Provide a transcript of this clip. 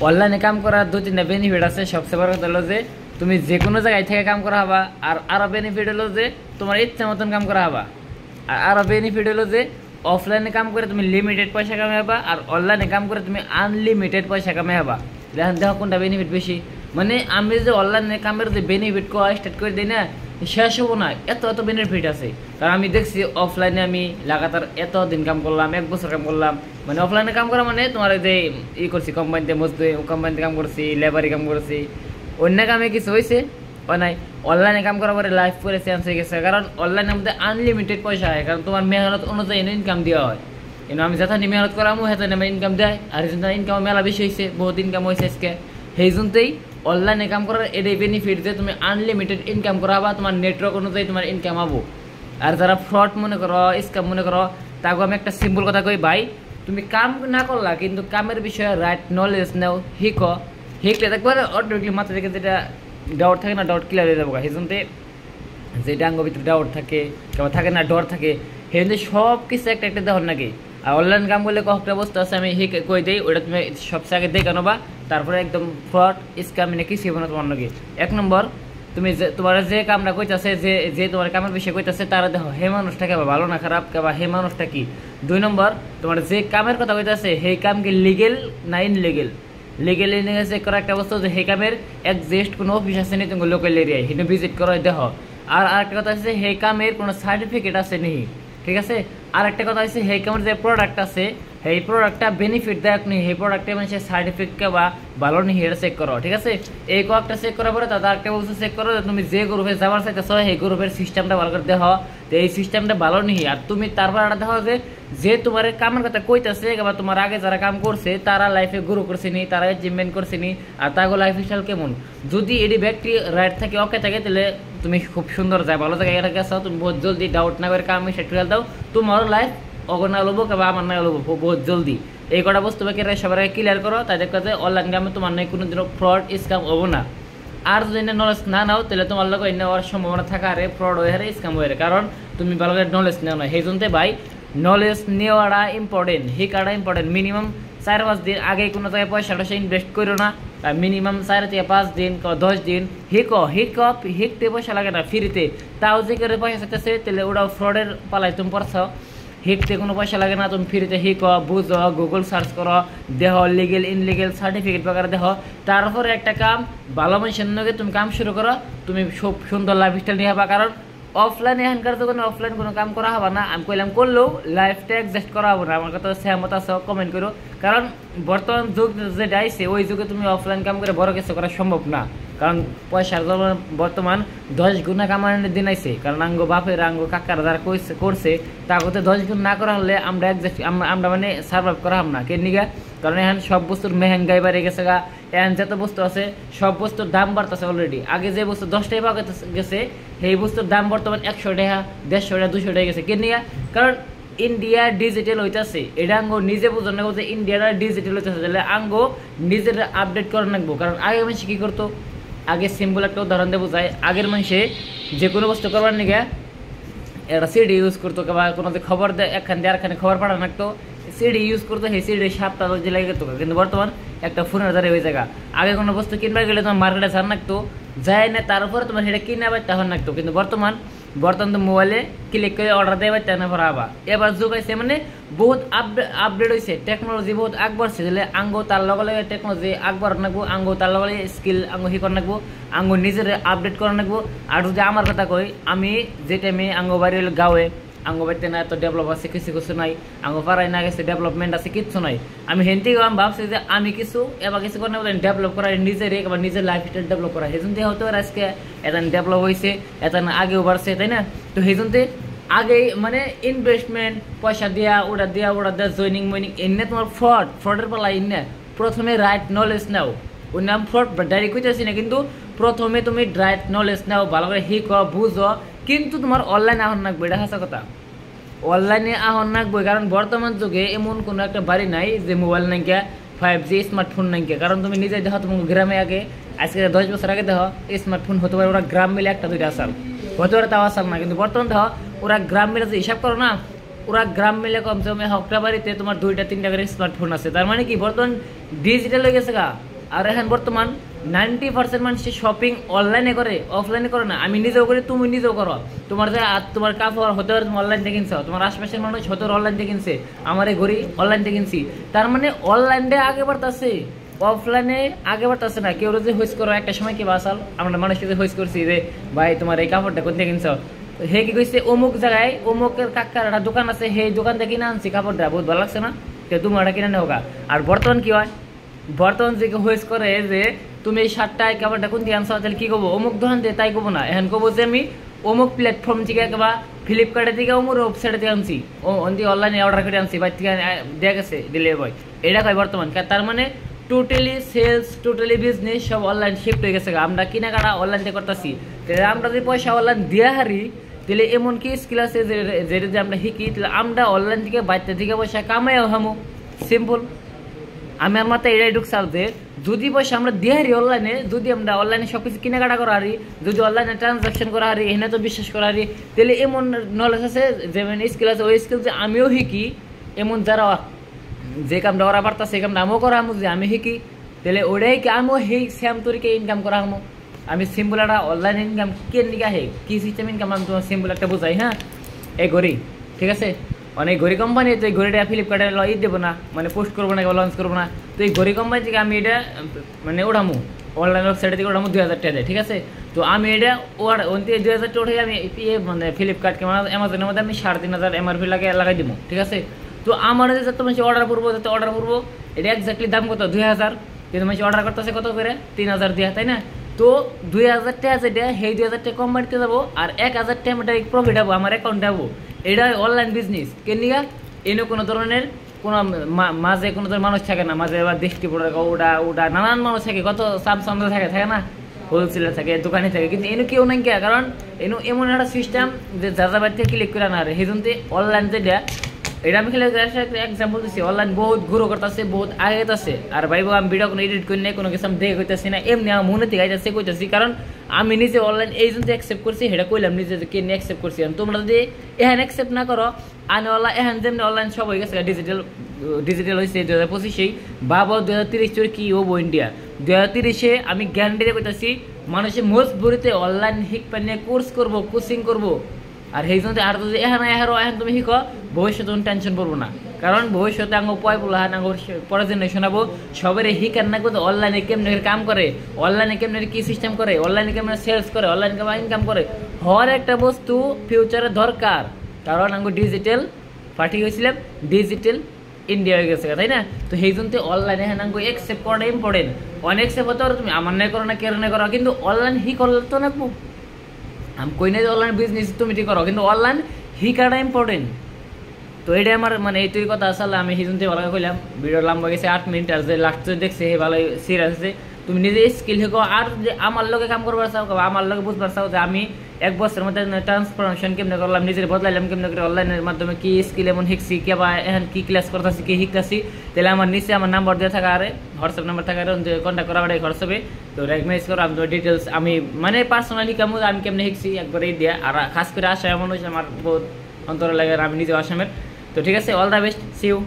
অনলাইনে কাম করার 2-3টা বেনিফিট আছে। সবচেয়ে বড় কথা হলো যে তুমি যে কোনো জায়গায় থেকে কাম করা হবা। আর আরো বেনিফিট হলো যে তোমার ইচ্ছা মতন কাম করা হবা। আর আরো বেনিফিট হলো যে অফলাইনে কাম করে তুমি লিমিটেড পয়সা কামাই হবা, আর অনলাইনে কাম করে তুমি আনলিমিটেড পয়সা কামাই হবা। দেখেন দেখো কোনটা বেনিফিট বেশি। মানে আমি যে অনলাইনে কামের যে বেনিফিট স্টার্ট করে দিই না, শেষ হবো না, এত এত বেনিফিট আছে। কারণ আমি দেখছি অফলাইনে আমি লাগাতার এত দিন কাম করলাম, 1 বছর কাম করলাম। মানে অফলাইনে কাম করা মানে তোমার যে করছি কোম্পানিতে মজদুরি কোম্পানিতে কাম করছি, লেবারি কাম করছি, অন্য কামে কিছু হয়েছে ও নাই। অনলাইনে কাম করার পরে লাইফ করে চেঞ্জ হয়ে গেছে। কারণ অনলাইনের মধ্যে আনলিমিটেড পয়সা হয়, কারণ তোমার মেহনত অনুযায়ী ইনকাম দেওয়া হয়। কিন্তু আমি যথানি মেহনত করামো হেতানি আমার ইনকাম দেয়। আর এই জন্য ইনকাম মেলা বেশি হয়েছে, বহুত ইনকাম হয়েছে আজকে। সেই জন্যই অনলাইনে কাম করার এটাই বেনিফিট যে তুমি আনলিমিটেড ইনকাম করাবা, তোমার নেটওয়ার্ক অনুযায়ী তোমার ইনকাম হবো। আর যারা ফ্রড মনে করো, স্ক্যাম মনে করো, তাকে আমি একটা সিম্পল কথা কই, ভাই তুমি কাম না করলা কিন্তু কামের বিষয়ে রাইট নলেজ নাও, শিখলে দেখবার অটোমেটিকলি মাথা থেকে যেটা ডাউট থাকে না, ডাউট ক্লিয়ার হয়ে যাবো। সেই জন্য যেটা আঙ্গ ভিতরে ডাউট থাকে কেমন থাকে না, ডর থাকে, সেই জন্য সব কিছু একটা একটা দেওয়ার নাকি। আর অনলাইন কাম করলে কয়েকটা বস্তু আছে আমি কই দিই, ওটা তুমি সবচেয়ে আগে দেখে নেবা। তারপরে একদম ফ্রড স্ক্যাম মানে কিছু হবে না তোমার নাকি। 1 নম্বর, তুমি যে তোমার যে কামটা কইতাছে, যে তোমার কামের বিষয়ে কইতাছে, তারা দেখো হে মানুষটা কেবা ভালো না খারাপ, কেবা হে মানুষটা কি। 2 নম্বর, তোমার যে কামের কথা কইতাছে সেই কাম কি লিগেল না ইনলিগেল। লিগেল ইনলিগেল চেক করা একটা বস্তু, যে সেই কামের একজিস্ট কোনো অফিস আছে নি তুমি লোকাল এরিয়ায়, সেটা ভিজিট করো দেখো। আর আরেকটা কথা আছে সেই কামের কোনো সার্টিফিকেট আছে নি, ঠিক আছে। আর একটা কথা হচ্ছে সেই কামের যে প্রোডাক্ট আছে সেই প্রোডাক্টটা বেনিফিট দেয় নি, সেই প্রোডাক্টে মানে সার্টিফিকেট বা ভালো নি এটা চেক করো, ঠিক আছে। এই কয়েকটা চেক করার পরে তাদের একটা বস্তু চেক করো, তুমি যে গ্রুপে যাবার চাইতেছ সেই গ্রুপের সিস্টেমটা ভালো করে দেখো, তো এই সিস্টেমটা ভালো নি। আর তুমি তারপর একটা দেখো যে তোমার কামের কথা কইতেছে বা তোমার আগে যারা কাম করছে তারা লাইফে গ্রো করছে নি, তারা অ্যাচিভমেন্ট করছে নি, আর তাগো লাইফ স্টাইল কেমন। যদি এটি ব্যক্তি রাইট থাকে, ওকে থাকে, তাহলে তুমি খুব সুন্দর যায়, ভালো জায়গায় এটা গেছো, তুমি বহুত জলদি ডাউট না করে কাম সেট করে দাও, তোমারও লাইফ অগনা লবো বা আমার নাই লবো বহুত জলদি। এই কটা বস্তু বাকি সবার আগে ক্লিয়ার করো, তাই দেখো যে অনলাইন কামে তোমার নাই কোনোদিনও ফ্রড স্ক্যাম হবো না। আর যদি নলেজ না নাও তাহলে তোমার লোক নেওয়ার সম্ভাবনা থাকা আরে ফ্রড হয়ে হারে স্ক্যাম হয়ে, কারণ তুমি ভালো করে নলেজ নেও না। সেই জন্য ভাই নলেজ নেওয়াটা ইম্পর্টেন্ট, শিকাটা ইম্পর্টেন্ট। মিনিমাম 4-5 দিন আগে কোনো জায়গায় পয়সাটা ইনভেস্ট করো না, মিনিমাম 4 থেকে 5 দিন 10 দিন শিখতে পয়সা লাগে না, ফ্রিতে। তাও যে করে পয়সা চাইতেছে তাহলে ওটাও ফ্রডের পালায় তুমি পড়ছো। শিখতে কোনো পয়সা লাগে না, তুমি ফ্রিতে শিখো, বুঝো, গুগল সার্চ করো, দেহ লিগেল ইনলিগেল সার্টিফিকেট বাগারে দেখো। তারপরে একটা কাম ভালো মানুষের নগে তুমি কাম শুরু করো, তুমি খুব সুন্দর লাইফস্টাইল নিয়ে হবা। কারণ অফলাইনে এখানকার দোকানে অফলাইন কোনো কাম করা হবে না, আমি কইলাম করলেও লাইফটা অ্যাডজাস্ট করা হবে না। আমার কথা সহমত আছে কমেন্ট করো, কারণ বর্তমান যুগ যেটা আইছে ওই যুগে তুমি অফলাইন কাম করে বড় কিছু করা সম্ভব না। কারণ পয়সার বর্তমান 10 গুণা কামানোর দিন আইছে। কারণ আঙ্গ বাপের আঙ্গ কাকার যারা করছে তা করতে 10 গুণ না করা হলে আমরা অ্যাডজাস্ট আমরা মানে সার্ভাইভ করা হব না। কে নিগা? কারণ এখন সব বস্তুর মেহেঙ্গাই বাড়ে গেছে গা, এখন যত বস্তু আছে সব বস্তুর দাম বাড়তেছে অলরেডি। আগে যে বস্তু 10 টাকা পাওয়া গেছে সেই বস্তুর দাম বর্তমান 100 টাকা, 150 টাকা, 200 টাকা গেছে। কে নিগা? কারণ ইন্ডিয়া ডিজিটাল হইতেছে, এটা আঙ্গ নিজে বুঝো না যে ইন্ডিয়াটা ডিজিটাল হইতেছে, তাহলে আঙ্গ নিজের আপডেট করে রাখবো। কারণ আগে মানুষ কি করতো, আগে সিম্পল একটা উদাহরণ দেবো যায়, আগের মানুষে যে কোনো বস্তু করবার নিগে একটা সিডি ইউজ করতো, বা কোনো খবর একখান দিয়ে আরেকখানে খবর পাঠানো লাগতো, সিডি ইউজ করতো, সেই সিডি 7টা লাগে যেত। কিন্তু বর্তমান একটা ফোনের দ্বারা হয়ে জায়গা। আগে কোনো বস্তু কিনবার গেলে তোমার মার্কেটে ছাড় লাগতো, যায় না তারপরে তোমার সেটা কিনে আবার তখন লাগতো। কিন্তু বর্তমান তো মোবাইলে ক্লিক করে অর্ডার দেওয়া তেনা ভরা আবার এবার যুগ আছে, মানে বহুত আপডেট হয়েছে, টেকনোলজি বহুত আগবাড়ছে। তাহলে আঙ্গ তার লগে লগে টেকনোলজি আগবাড় রাখবো, আঙ্গ তার লগে লগে স্কিল আঙ্গ শিকর রাখবো, আঙ্গ নিজের আপডেট করে রাখবো। আর যদি আমার কথা কই, আমি যে টাইমে আঙ্গ বাড়ি গাঁয়ে আঙ্গ বাড়িতে না এত ডেভেলপ আছে, কিছু নাই, আঙ্গ পাড়ায় না গেছে ডেভেলপমেন্ট আছে, কিচ্ছু নাই। আমি হেনতে আমি ভাবছি যে আমি কিছু এবার কিছু করে বলেন ডেভেলপ করা, নিজের এবার নিজের লাইফস্টাইল ডেভেলপ করা। সেই জন্য হয়তো আজকে এত ডেভেলপ হয়েছে, এত আগেও বাড়ছে, তাই না? তো সেই জন্য আগে মানে ইনভেস্টমেন্ট পয়সা দেওয়া ওটা দেওয়া জয়নিং ময়নিং এনে তোমার ফ্রডের পালা এনে প্রথমে রাইট নলেজ নাও। ওই নাম ফ্রড ডাইরেক্ট হইতেছি না, কিন্তু প্রথমে তুমি রাইট নলেজ নাও, ভালো করে শিখো, বুঝো। কিন্তু তোমার অনলাইন আহ্বান রাখবো, এটা হাসা কথা, অনলাইনে আহ্বান রাখবো। কারণ বর্তমান যুগে এমন কোনো একটা বাড়ি নাই যে মোবাইল নাইকা, 5G স্মার্টফোন নাইকা। কারণ তুমি নিজে দেখো, তুমি গ্রামে আগে আজকে 10 বছর আগে দেখো স্মার্টফোন হতে পারে ওরা গ্রাম মিলে 1-2টা আসাল হতে পারে, তাও আসাল না। কিন্তু বর্তমান দেখো ওরা গ্রাম মিলে যে হিসাব করো না, ওরা গ্রাম মিলে কমসে কম 100টা বাড়িতে তোমার 2-3টা করে স্মার্টফোন আছে। তার মানে কি বর্তমান ডিজিটাল হয়ে গেছে গা। আর এখন বর্তমান 90% মানুষ শপিং অনলাইনে করে, অফলাইনে করে না। আমি নিজেও করি, তুমি নিজেও করো। তোমার যে তোমার কাপড় হতে পারে তুমি অনলাইন থেকে কিনছো, তোমার আশপাশের মানুষ হতে অনলাইন থেকে কিনছে, আমার এই ঘড়ি অনলাইন থেকে কিনছি। তার মানে অনলাইনে আগে বাড়তেছে, অফলাইনে আগে বাড়তেছে না। কেউ যদি হোস করো একটা সময় কি বাসাল আমরা মানুষকে হোস করছি যে ভাই তোমার এই কাপড়টা কোন থেকে কিনছো, হে কি কইছে অমুক জায়গায় অমুকের কাকার একটা দোকান আছে, সেই দোকান থেকে কিনে আনছি কাপড়টা, বহুত ভালো লাগছে না, তো তুমি ওটা কিনে নেও গা। আর বর্তমান কি হয়, বর্তমান যে হোস করে যে তুমি এই শার্টটা কাপড়টা কোন থেকে আনছো, তাহলে কি করবো, অমুক দোকান দিয়ে, তাই করবো না, এখন করবো যে আমি অমুক প্ল্যাটফর্ম থেকে বা ফ্লিপকার্টের থেকে অমুক ওয়েবসাইটে থেকে আনছি, অনলাইনে অর্ডার করে আনছি, বাইর থেকে দেওয়া গেছে ডেলিভারি বয়, এটা কয় বর্তমান। তার মানে টোটালি সেলস, টোটালি বিজনেস সব অনলাইন শিফট হয়ে গেছে। আমরা কেনাকাটা অনলাইন থেকে করতেছি, আমরা যদি পয়সা অনলাইন দিয়ে হারি, তাহলে এমন কি স্কিল আছে যেটা যে আমরা শিখি, তাহলে আমরা অনলাইন থেকে বাইরে থেকে পয়সা কামাইও হামো। সিম্পল। আমি আমার মাথায় এটাই ঢুকছাল যে যদি পয়সা আমরা দিয়ে হারি অনলাইনে, যদি আমরা অনলাইনে সব কিছু কেনাকাটা করা হারি, যদি অনলাইনে ট্রানজাকশন করা হারি, এখানে তো বিশ্বাস করা হারি, তাহলে এমন নলেজ আছে, যেমন স্কিল আছে, ওই স্কিল যে আমিও শিখি, এমন যারা যে কামটা করা পারতাছে সেই কামটা আমিও করা হামো, যে আমি শিখি, তাহলে ওটাই কি আমিও সেই সেম তরিকে ইনকাম করা হামো। আমি সিম্পল একটা অনলাইন ইনকাম কে নিকা হে কি সিস্টেম ইনকাম আমি তোমার সিম্পল একটা বুঝাই। হ্যাঁ, এই ঘড়ি ঠিক আছে, অনেক ঘড়ি কোম্পানি, তো এই ঘড়িটা ফ্লিপকার্টে দেবো না, মানে পোস্ট করবো না, লঞ্চ করবো না, তো এই ঘড়ি কোম্পানি থেকে আমি এটা মানে ওঠামো, অনলাইন ওয়েবসাইটে থেকে ওঠামো 2000 টাকা দেয়, ঠিক আছে। তো আমি এটা 2000 টাকা উঠে আমি মানে ফ্লিপকার্ট কিংবা অ্যামাজনের মধ্যে আমি 3500 MRP লাগাই দিব, ঠিক আছে। তো আমার যত মানুষ অর্ডার করবো, যত অর্ডার করবো, এটা এক্স্যাক্টলি দাম কত 2000, কিন্তু মানুষ অর্ডার করতেছে কত করে 3000 দিয়া, তাই না। তো 2000 টাকা যেটা, সেই 2000 টাকা কোম্পানিতে যাবো, আর 1000 টাকা ডাইরেক্ট প্রফিট হবো, আমার অ্যাকাউন্টে হবো। এটা অনলাইন বিজনেস কেনিকা, এনে কোনো ধরনের কোনো মাঝে কোনো ধরনের মানুষ থাকে না, মাঝে আবার দৃষ্টি পড়ে ওটা ওটা নানান মানুষ থাকে, কত সাবসন্দ্র থাকে, থাকে না, হোলসেলার থাকে, দোকানে থাকে, কিন্তু এনে কেউ নাই কে, কারণ এনে এমন একটা সিস্টেম যে যা যা বাড়ি থেকে ক্লিক করে না, সেই জন্য অনলাইন যেটা, এটা আমি খেলে এক্সাম্পল দিচ্ছি, অনলাইন বহুত গ্রো করতেছে, বহুত আগে আছে। আর ভাইবো আমি ভিডিও কোনো এডিট করি না, কোনো কিছু আমি দেখে কইতেছি না, এমনি আমার মনে থেকে আইতেছে কইতেছি, কারণ আমি নিজে অনলাইন এই জন্য অ্যাকসেপ্ট করছি, সেটা কইলাম নিজে কে নিয়ে অ্যাকসেপ্ট করছি। তোমরা যদি এখানে অ্যাকসেপ্ট না করো, আনওয়ালা এখন যেমনি অনলাইন সব হয়ে গেছে, ডিজিটাল হয়েছে 2025, বাবা 2030 কি হবো ইন্ডিয়া 2030-এ, আমি গ্যারান্টি দিয়ে কইতেছি মানুষের মোস্ট ভরিতে অনলাইন শিক্ষা নিয়ে কোর্স করবো, কোচিং করবো। আর সেই জন্য আর যদি এখন তুমি শিখো, ভবিষ্যতে তুমি টেনশন করবো না, কারণ ভবিষ্যতে আঙ্গ পয় বলা পরের জেনারেশন হবো, সবাই শিখার না করতে অনলাইনে কেমনে কাম করে, অনলাইনে কেমনে কি সিস্টেম করে, অনলাইনে কেমনে সেলস করে, অনলাইনে কেমন ইনকাম করে, হর একটা বস্তু ফিউচারে দরকার। কারণ আঙ্গ ডিজিটাল পার্টি হয়েছিলাম, ডিজিটাল ইন্ডিয়া হয়ে গেছে, তাই না। তো সেই জন্য অনলাইনে হ্যাঁ আঙ্গ একসেপ্ট করাটা ইম্পর্টেন্ট। অনেক অ্যাকসেপ্ট হতে পারো তুমি, আমার নাই করো না, কেন নাই করো, কিন্তু অনলাইন করলে তো না, আমি কই না যে অনলাইন বিজনেস তুমি ঠিক করো, কিন্তু অনলাইন শিখাটা ইম্পর্টেন্ট। তো এটাই আমার মানে এইটুই কথা। আসলে আমি সেই জন্য ভালো কইলাম, ভিডিও লম্বা গেছে 8 মিনিট, আর যে লাস্ট দেখছে হে ভালো সিরিয়াস আছে। তুমি নিজে স্কিল শিখো, আর যে আমার লগে কাম করবার চাও, আমার লগে বুঝবার চাও যে আমি 1 বছরের মধ্যে ট্রান্সফরমেশন কেমনে করলাম, নিজের বদলাইলাম কেমনে করে, অনলাইনের মাধ্যমে কি স্কিল এমন শিখছি, কে বা এখন কি ক্লাস করতেছি, কি শিখতেছি, তাহলে আমার নিচে আমার নাম্বার দিয়ে থাকা, আরে হোয়াটসঅ্যাপ নাম্বার থাকা, কন্ট্যাক্ট করা ওটাই খরচ হবে। তো রেকমেন্ড করো, আমি তোমার ডিটেলস আমি মানে পার্সোনালি কেমন আমি কেমনে শিখছি একবারেই দিয়া। আর খাস করে আশা এমন হয়েছে আমার বহুত অন্তর লাগে, আমি নিজে আসামের। তো ঠিক আছে, all the best, see you.